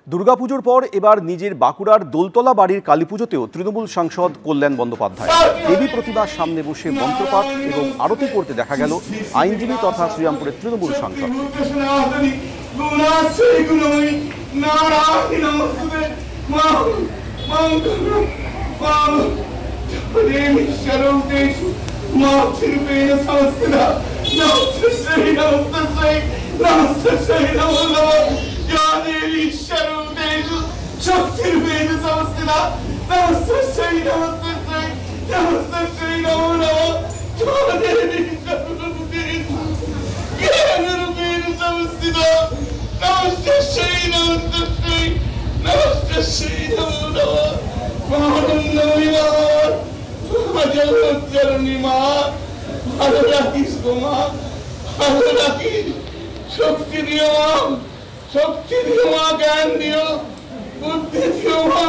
দুর্গাপুজোর পর এবার নিজের বাঁকুড়ার দোলতলা বাড়ির কালীপুজোতেও তৃণমূল সাংসদ কল্যাণ বন্দ্যোপাধ্যায় দেবী প্রতিমার সামনে বসে মন্ত্রপাঠ এবং আরতি করতে দেখা গেল আইনজীবী তথা শ্রীরামপুরের তৃণমূল সাংসদ। শক্তি দিও মা, জ্ঞান দিও, বুদ্ধি দিও মা।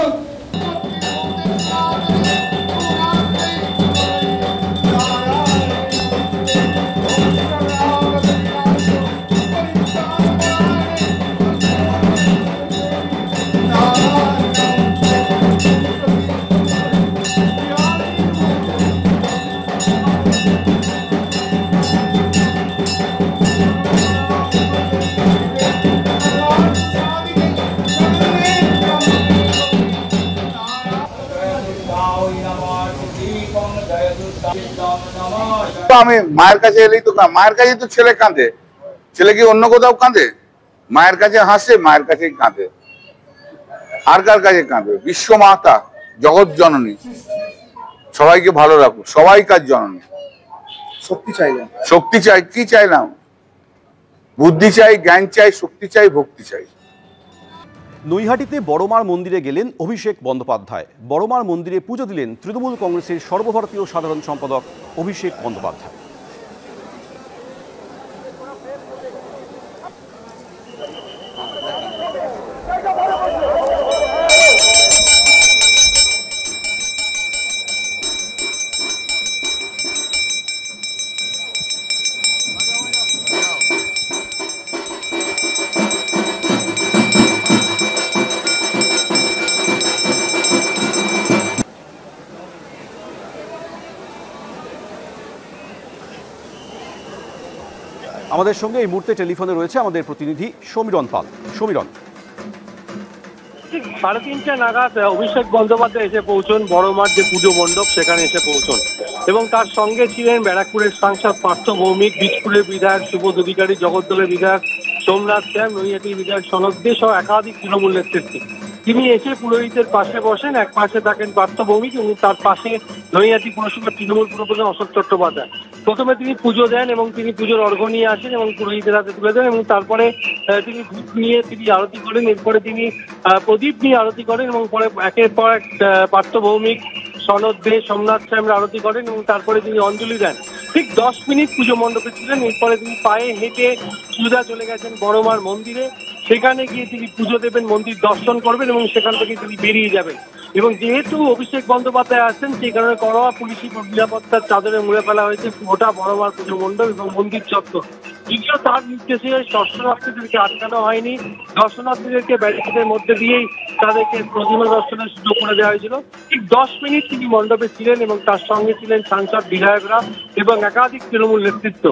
আমি মায়ের কাছে এলেই তো মায়ের কাছে তো ছেলে কাঁদে, ছেলে কি অন্য কোথাও কাঁদে? মায়ের কাছে হাসে, মায়ের কাছেই কাঁদে। আর কার কাছে কাঁদে? বিশ্ব মাতা, জগৎ জননী, সবাইকে ভালো রাখুক, সবাই কার জননী। শক্তি চাইলাম, শক্তি চাই, কি চাইলাম? বুদ্ধি চাই, জ্ঞান চাই, শক্তি চাই, ভক্তি চাই। নৈহাটিতে বড়মার মন্দিরে গেলেন অভিষেক বন্দ্যোপাধ্যায়। বড়মার মন্দিরে পুজো দিলেন তৃণমূল কংগ্রেসের সর্বভারতীয় সাধারণ সম্পাদক অভিষেক বন্দ্যোপাধ্যায়। আমাদের সঙ্গে এই মুহূর্তে টেলিফোনে রয়েছে আমাদের প্রতিনিধি সমীরণ পাল। সমীরণ, ঠিক 3:30 নাগাদ অভিষেক বন্দ্যোপাধ্যায় এসে পৌঁছন বড়মার যে পুজো মণ্ডপ, সেখানে এসে পৌঁছন এবং তার সঙ্গে ছিলেন ব্যারাকপুরের সাংসদ পার্থ ভৌমিক, বীজপুরের বিধায়ক সুবোধ অধিকারী, জগদ্দলের বিধায়ক সোমনাথ শ্যাম, নৈহাটির বিধায়ক সনদ দে সহ একাধিক তৃণমূল নেতৃত্ব। তিনি এসে পুরোহিতের পাশে বসেন, এক পাশে থাকেন পার্থ ভৌমিক এবং তার পাশে নৈহাটি পুরসভার তৃণমূল পুরপ্রধান অশোক চট্টোপাধ্যায়। প্রথমে তিনি পুজো দেন এবং তিনি পুজোর অর্ঘ্য নিয়ে আসেন এবং পুরোহিতের হাতে তুলে দেন এবং তারপরে তিনি ধূপ নিয়ে তিনি আরতি করেন। এরপরে তিনি প্রদীপ নিয়ে আরতি করেন এবং পরে একের পর এক পার্থ ভৌমিক, সনদ দে, সোমনাথ শ্যামরা আরতি করেন এবং তারপরে তিনি অঞ্জলি দেন। ঠিক 10 মিনিট পুজো মণ্ডপে ছিলেন। এরপরে তিনি পায়ে হেঁটে সোজা চলে গেছেন বড়মার মন্দিরে। সেখানে গিয়ে তিনি পুজো দেবেন, মন্দির দর্শন করবেন এবং সেখান থেকে তিনি বেরিয়ে যাবেন। এবং যেহেতু অভিষেক বন্দ্যোপাধ্যায় আসছেন, সেই কারণে কড়া পুলিশি নিরাপত্তার চাদরে মুড়ে ফেলা হয়েছে গোটা বড়মার পুজো মণ্ডপ এবং মন্দির চত্বর। যদিও তার নির্দেশে দর্শনার্থীদেরকে আটকানো হয়নি, দর্শনার্থীদেরকে ব্যারিকেডের মধ্যে দিয়েই তাদেরকে প্রতিমা দর্শনের সুযোগ করে দেওয়া হয়েছিল। ঠিক 10 মিনিট তিনি মণ্ডপে ছিলেন এবং তার সঙ্গে ছিলেন সাংসদ, বিধায়করা এবং একাধিক তৃণমূল নেতৃত্ব।